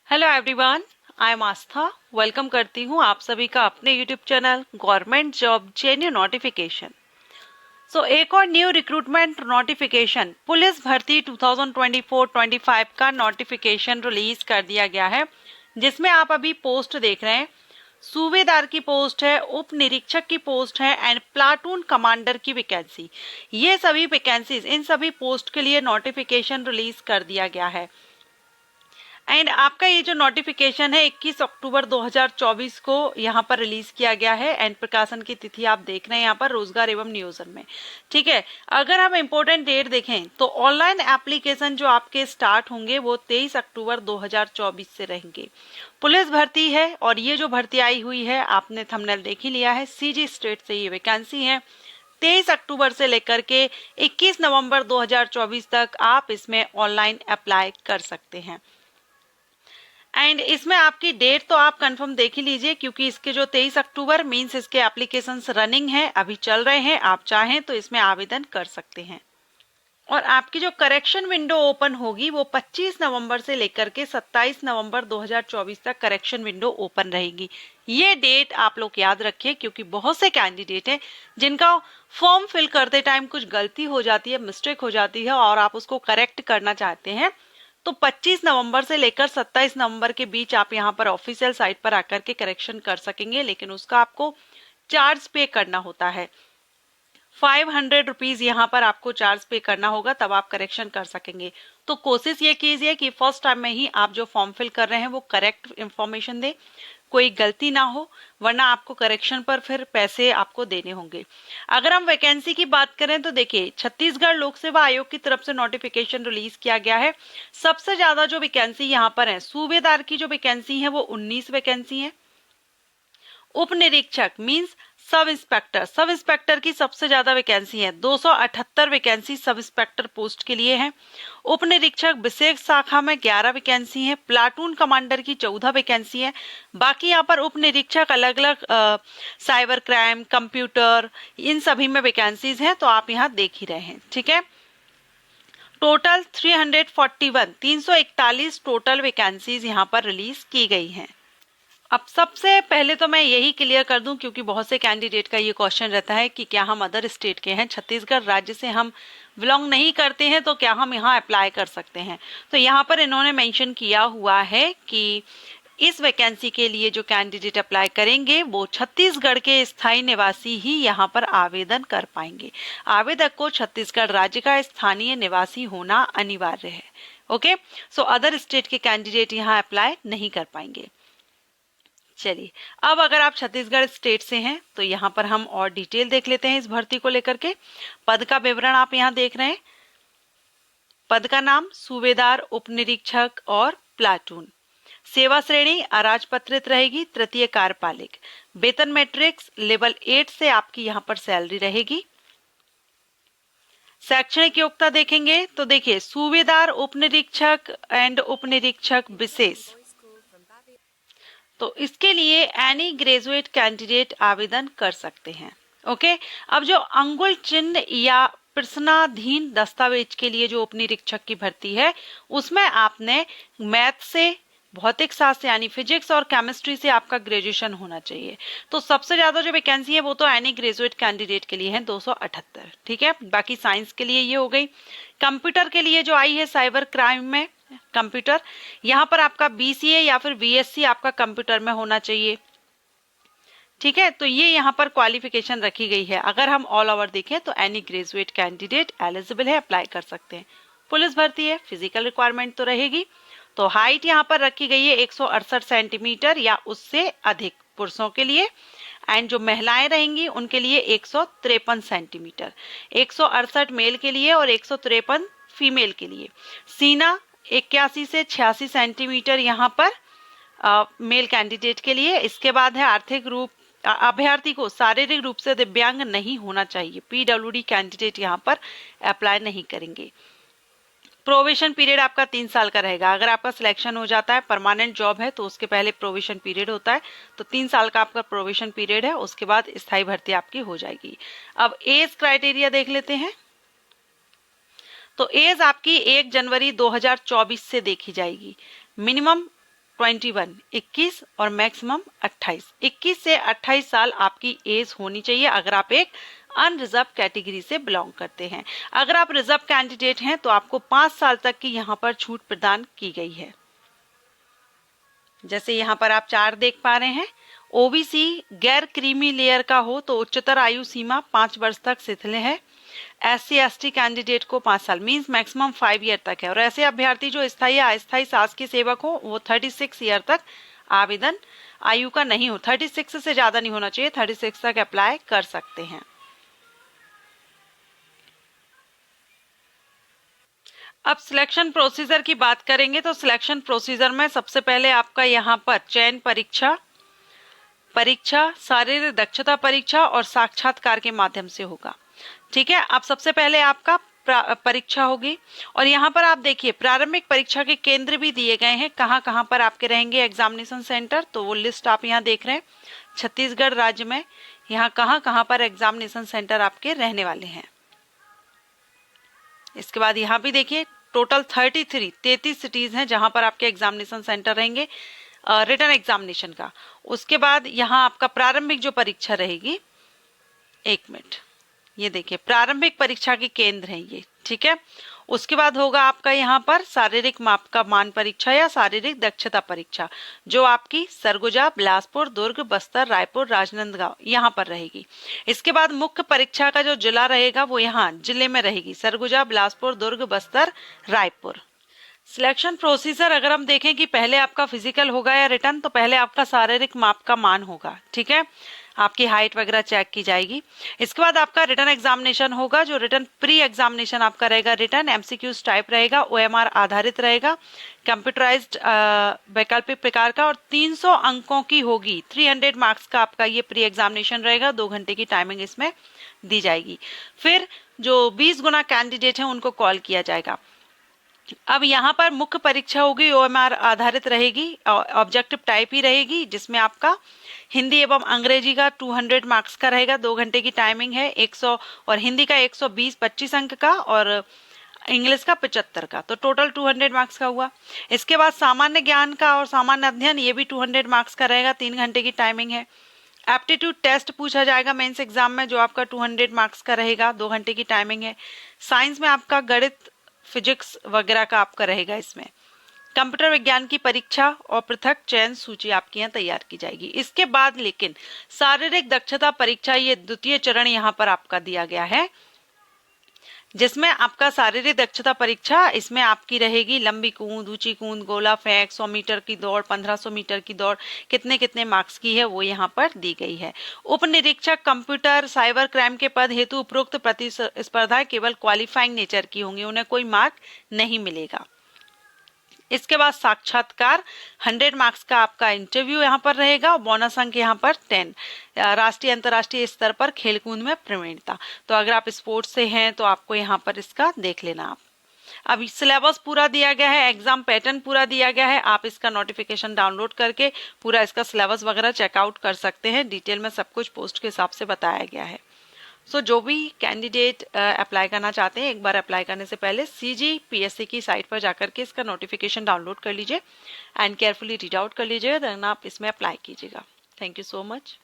Hello everyone, I am Aastha. Welcome करती हूँ आप सभी का अपने YouTube channel government job जेन्यू notification. एक और न्यू रिक्रूटमेंट नोटिफिकेशन पुलिस भर्ती 2024-25 का नोटिफिकेशन रिलीज कर दिया गया है, जिसमें आप अभी पोस्ट देख रहे हैं। सूबेदार की पोस्ट है, उप निरीक्षक की पोस्ट है एंड प्लाटून कमांडर की वैकेंसी। ये सभी वैकेंसीज, इन सभी पोस्ट के लिए नोटिफिकेशन रिलीज कर दिया गया है। एंड आपका ये जो नोटिफिकेशन है 21 अक्टूबर 2024 को यहाँ पर रिलीज किया गया है एंड प्रकाशन की तिथि आप देख रहे हैं यहाँ पर रोजगार एवं नियोजन में। ठीक है, अगर हम इम्पोर्टेंट डेट देखें तो ऑनलाइन एप्लीकेशन जो आपके स्टार्ट होंगे वो 23 अक्टूबर 2024 से रहेंगे। पुलिस भर्ती है और ये जो भर्ती आई हुई है आपने थंबनेल देख ही लिया है, सीजी स्टेट से ये वैकेंसी है। 23 अक्टूबर से लेकर के 21 नवंबर 2024 तक आप इसमें ऑनलाइन अप्लाई कर सकते हैं। एंड इसमें आपकी डेट तो आप कंफर्म देख ही लीजिए, क्योंकि इसके जो 23 अक्टूबर मींस इसके एप्लीकेशंस रनिंग है, अभी चल रहे हैं। आप चाहें तो इसमें आवेदन कर सकते हैं। और आपकी जो करेक्शन विंडो ओपन होगी वो 25 नवंबर से लेकर के 27 नवंबर 2024 तक करेक्शन विंडो ओपन रहेगी। ये डेट आप लोग याद रखिए, क्योंकि बहुत से कैंडिडेट हैं जिनका फॉर्म फिल करते टाइम कुछ गलती हो जाती है, मिस्टेक हो जाती है और आप उसको करेक्ट करना चाहते हैं। तो 25 नवंबर से लेकर 27 नवंबर के बीच आप यहाँ पर ऑफिशियल साइट पर आकर के करेक्शन कर सकेंगे, लेकिन उसका आपको चार्ज पे करना होता है। 500 रुपीज यहाँ पर आपको चार्ज पे करना होगा, तब आप करेक्शन कर सकेंगे। तो कोशिश ये कीजिए कि फर्स्ट टाइम में ही आप जो फॉर्म फिल कर रहे हैं वो करेक्ट इंफॉर्मेशन दे, कोई गलती ना हो, वरना आपको करेक्शन पर फिर पैसे आपको देने होंगे। अगर हम वैकेंसी की बात करें तो देखिए, छत्तीसगढ़ लोक सेवा आयोग की तरफ से नोटिफिकेशन रिलीज किया गया है। सबसे ज्यादा जो वैकेंसी यहाँ पर है, सूबेदार की जो वैकेंसी है वो 19 वैकेंसी है। उप निरीक्षक मींस सब इंस्पेक्टर की सबसे ज्यादा वैकेंसी है, 278 वैकेंसी सब इंस्पेक्टर पोस्ट के लिए है। उप निरीक्षक विशेष शाखा में 11 वैकेंसी है। प्लाटून कमांडर की 14 वैकेंसी है। बाकी यहाँ पर उप निरीक्षक अलग अलग साइबर क्राइम, कंप्यूटर, इन सभी में वैकेंसीज हैं, तो आप यहाँ देख ही रहे हैं। ठीक है, टोटल 341 टोटल वैकेंसीज यहाँ पर रिलीज की गई हैं। अब सबसे पहले तो मैं यही क्लियर कर दूं, क्योंकि बहुत से कैंडिडेट का ये क्वेश्चन रहता है कि क्या हम अदर स्टेट के हैं, छत्तीसगढ़ राज्य से हम बिलोंग नहीं करते हैं, तो क्या हम यहाँ अप्लाई कर सकते हैं। तो यहाँ पर इन्होंने मेंशन किया हुआ है कि इस वैकेंसी के लिए जो कैंडिडेट अप्लाई करेंगे वो छत्तीसगढ़ के स्थायी निवासी ही यहाँ पर आवेदन कर पाएंगे। आवेदक को छत्तीसगढ़ राज्य का स्थानीय निवासी होना अनिवार्य है। ओके, सो अदर स्टेट के कैंडिडेट यहाँ अप्लाई नहीं कर पाएंगे। चलिए, अब अगर आप छत्तीसगढ़ स्टेट से हैं तो यहाँ पर हम और डिटेल देख लेते हैं इस भर्ती को लेकर के। पद का विवरण आप यहाँ देख रहे हैं। पद का नाम सूबेदार, उप निरीक्षक और प्लाटून। सेवा श्रेणी अराजपत्रित रहेगी, तृतीय कार्यपालिक। वेतन मैट्रिक्स लेवल 8 से आपकी यहाँ पर सैलरी रहेगी। शैक्षणिक योग्यता देखेंगे तो देखिए, सूबेदार, उप निरीक्षक एंड उप निरीक्षक विशेष, तो इसके लिए एनी ग्रेजुएट कैंडिडेट आवेदन कर सकते हैं। ओके, अब जो अंगुल चिन्ह या प्रश्नाधीन दस्तावेज के लिए जो उप निरीक्षक की भर्ती है, उसमें आपने मैथ से, भौतिक शास्त्र यानी फिजिक्स और केमिस्ट्री से आपका ग्रेजुएशन होना चाहिए। तो सबसे ज्यादा जो वैकेंसी है वो तो एनी ग्रेजुएट कैंडिडेट के लिए है, 278। ठीक है, बाकी साइंस के लिए ये हो गई। कंप्यूटर के लिए जो आई है साइबर क्राइम में कंप्यूटर, यहाँ पर आपका बीसीए या फिर बीएससी आपका कंप्यूटर में होना चाहिए। ठीक है, तो ये यहाँ पर क्वालिफिकेशन रखी गई है। अगर हम ऑल ओवर देखें तो एनी ग्रेजुएट कैंडिडेट एलिजिबल है, अप्लाई कर सकते हैं। पुलिस भर्ती है, फिजिकल रिक्वायरमेंट तो रहेगी। तो हाइट यहाँ पर रखी गई है 168 सेंटीमीटर या उससे अधिक पुरुषों के लिए, एंड जो महिलाएं रहेंगी उनके लिए 153 सेंटीमीटर, 168 मेल के लिए और 153 फीमेल के लिए। सीना 81 से 86 सेंटीमीटर यहाँ पर मेल कैंडिडेट के लिए। इसके बाद है आर्थिक रूप, अभ्यर्थी को शारीरिक रूप से दिव्यांग नहीं होना चाहिए। पीडब्ल्यूडी कैंडिडेट यहाँ पर अप्लाई नहीं करेंगे। प्रोवेशन पीरियड आपका 3 साल का रहेगा। अगर आपका सिलेक्शन हो जाता है, परमानेंट जॉब है, तो उसके पहले प्रोवेशन पीरियड होता है, तो 3 साल का आपका प्रोवेशन पीरियड है, उसके बाद स्थायी भर्ती आपकी हो जाएगी। अब एज क्राइटेरिया देख लेते हैं। तो एज आपकी 1 जनवरी 2024 से देखी जाएगी। मिनिमम 21 21 और मैक्सिमम 28। 21 से 28 साल आपकी एज होनी चाहिए अगर आप एक अनरिजर्व कैटेगरी से बिलोंग करते हैं। अगर आप रिजर्व कैंडिडेट हैं तो आपको 5 साल तक की यहाँ पर छूट प्रदान की गई है। जैसे यहाँ पर आप 4 देख पा रहे हैं, ओबीसी गैर क्रीमी लेयर का हो तो उच्चतर आयु सीमा 5 वर्ष तक शिथिल है। SC ST कैंडिडेट को 5 साल मींस मैक्सिमम 5 ईयर तक है। और ऐसे अभ्यर्थी जो स्थायी या अस्थायी शासकीय सेवक हो वो 36 ईयर तक आवेदन आयु का नहीं हो, 36 से ज्यादा नहीं होना चाहिए, 36 तक अप्लाई कर सकते हैं। अब सिलेक्शन प्रोसीजर की बात करेंगे तो सिलेक्शन प्रोसीजर में सबसे पहले आपका यहाँ पर चयन परीक्षा, शारीरिक दक्षता परीक्षा और साक्षात्कार के माध्यम से होगा। ठीक है, अब सबसे पहले आपका परीक्षा होगी और यहाँ पर आप देखिए प्रारंभिक परीक्षा के केंद्र भी दिए गए हैं, कहाँ कहाँ पर आपके रहेंगे एग्जामिनेशन सेंटर, तो वो लिस्ट आप यहाँ देख रहे हैं। छत्तीसगढ़ राज्य में यहाँ कहाँ कहाँ पर एग्जामिनेशन सेंटर आपके रहने वाले हैं। इसके बाद यहाँ भी देखिए टोटल 33 सिटीज हैं जहां पर आपके एग्जामिनेशन सेंटर रहेंगे रिटन एग्जामिनेशन का। उसके बाद यहाँ आपका प्रारंभिक जो परीक्षा रहेगी, 1 मिनट, ये देखिए प्रारंभिक परीक्षा के केंद्र हैं ये। ठीक है, उसके बाद होगा आपका यहाँ पर शारीरिक माप का मान परीक्षा या शारीरिक दक्षता परीक्षा जो आपकी सरगुजा, बिलासपुर, दुर्ग, बस्तर, रायपुर, राजनांदगांव यहाँ पर रहेगी। इसके बाद मुख्य परीक्षा का जो जिला रहेगा वो यहाँ जिले में रहेगी, सरगुजा, बिलासपुर, दुर्ग, बस्तर, रायपुर। सिलेक्शन प्रोसीजर अगर हम देखें कि पहले आपका फिजिकल होगा या रिटर्न, तो पहले आपका शारीरिक माप का मान होगा। ठीक है, आपकी हाइट वगैरह चेक की जाएगी। इसके बाद आपका रिटर्न एग्जामिनेशन होगा जो रिटर्न प्री एग्जामिनेशन आपका रहेगा। रिटर्न MCQs टाइप रहेगा, OMR आधारित रहेगा, कंप्यूटराइज्ड वैकल्पिक प्रकार का और 300 अंकों की होगी। 300 मार्क्स का आपका ये प्री एग्जामिनेशन रहेगा, 2 घंटे की टाइमिंग इसमें दी जाएगी। फिर जो 20 गुना कैंडिडेट हैं उनको कॉल किया जाएगा। अब यहाँ पर मुख्य परीक्षा होगी, OMR आधारित रहेगी, ऑब्जेक्टिव टाइप ही रहेगी, जिसमें आपका हिंदी एवं अंग्रेजी का 200 मार्क्स का रहेगा, 2 घंटे की टाइमिंग है। 100 और हिंदी का 120 25 अंक का और इंग्लिश का 75 का, तो टोटल 200 मार्क्स का हुआ। इसके बाद सामान्य ज्ञान का और सामान्य अध्ययन ये भी 200 मार्क्स का रहेगा, 3 घंटे की टाइमिंग है। एप्टीट्यूड टेस्ट पूछा जाएगा मेंस एग्जाम में जो आपका 200 मार्क्स का रहेगा, 2 घंटे की टाइमिंग है। साइंस में आपका गणित, फिजिक्स वगैरह का आपका रहेगा। इसमें कंप्यूटर विज्ञान की परीक्षा और पृथक चयन सूची आपकी यहाँ तैयार की जाएगी। इसके बाद लेकिन शारीरिक दक्षता परीक्षा ये द्वितीय चरण यहाँ पर आपका दिया गया है, जिसमें आपका शारीरिक दक्षता परीक्षा इसमें आपकी रहेगी लंबी कूद, ऊंची कूद, गोला फेंक, 100 मीटर की दौड़, 1500 मीटर की दौड़, कितने कितने मार्क्स की है वो यहाँ पर दी गई है। उप निरीक्षक कंप्यूटर साइबर क्राइम के पद हेतु उपरोक्त प्रतिस्पर्धा केवल क्वालिफाइंग नेचर की होंगी, उन्हें कोई मार्क नहीं मिलेगा। इसके बाद साक्षात्कार 100 मार्क्स का आपका इंटरव्यू यहाँ पर रहेगा और बोनस अंक यहाँ पर 10। राष्ट्रीय अंतर्राष्ट्रीय स्तर पर खेलकूद में प्रवीणता, तो अगर आप स्पोर्ट्स से हैं तो आपको यहाँ पर इसका देख लेना। आप अभी सिलेबस पूरा दिया गया है, एग्जाम पैटर्न पूरा दिया गया है, आप इसका नोटिफिकेशन डाउनलोड करके पूरा इसका सिलेबस वगैरह चेकआउट कर सकते हैं। डिटेल में सब कुछ पोस्ट के हिसाब से बताया गया है। सो जो भी कैंडिडेट अप्लाई करना चाहते हैं, एक बार अप्लाई करने से पहले CGPSC की साइट पर जाकर के इसका नोटिफिकेशन डाउनलोड कर लीजिए एंड केयरफुली रीड आउट कर लीजिएगा, देन आप इसमें अप्लाई कीजिएगा। Thank you so much.